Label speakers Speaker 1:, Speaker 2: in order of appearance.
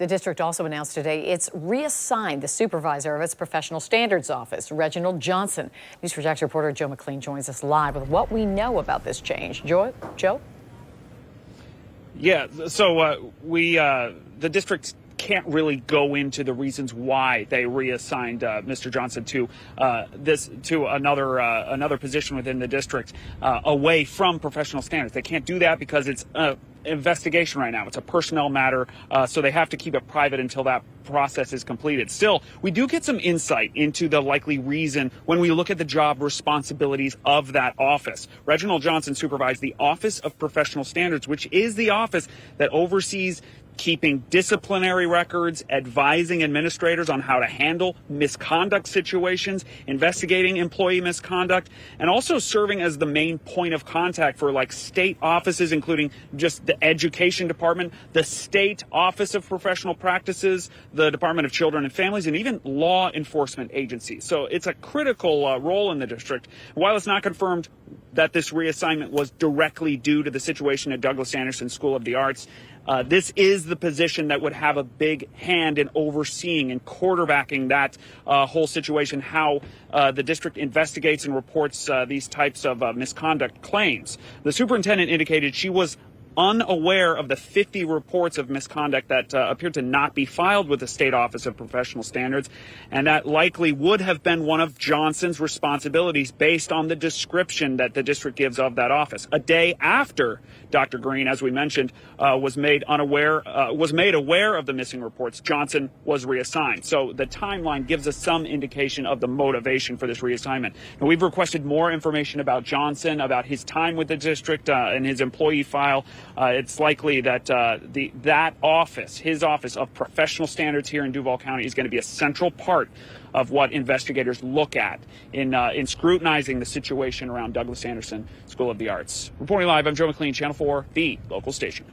Speaker 1: The district also announced today it's reassigned the supervisor of its professional standards office, Reginald Johnson. News4Jax reporter Joe McLean joins us live with what we know about this change. Joe?
Speaker 2: Yeah, so the district can't really go into the reasons why they reassigned Mr. Johnson to another position within the district away from professional standards. They can't do that because it's investigation right now. It's a personnel matter, so they have to keep it private until that process is completed. Still, we do get some insight into the likely reason when we look at the job responsibilities of that office. Reginald Johnson supervised the Office of Professional Standards, which is the office that oversees keeping disciplinary records, advising administrators on how to handle misconduct situations, investigating employee misconduct, and also serving as the main point of contact for state offices, including just the education department, the state office of professional practices, the Department of Children and Families, and even law enforcement agencies. So it's a critical role in the district. While it's not confirmed that this reassignment was directly due to the situation at Douglas Anderson School of the Arts, this is the position that would have a big hand in overseeing and quarterbacking that whole situation, how the district investigates and reports these types of misconduct claims. The superintendent indicated she was unaware of the 50 reports of misconduct that appeared to not be filed with the State Office of Professional Standards, and that likely would have been one of Johnson's responsibilities based on the description that the district gives of that office. A day after Dr. Green, as we mentioned, was made aware of the missing reports, Johnson was reassigned. So the timeline gives us some indication of the motivation for this reassignment. And we've requested more information about Johnson, about his time with the district and his employee file. It's likely that that office, his office of professional standards here in Duval County, is going to be a central part of what investigators look at in scrutinizing the situation around Douglas Anderson School of the Arts. Reporting live, I'm Joe McLean, Channel 4, the local station.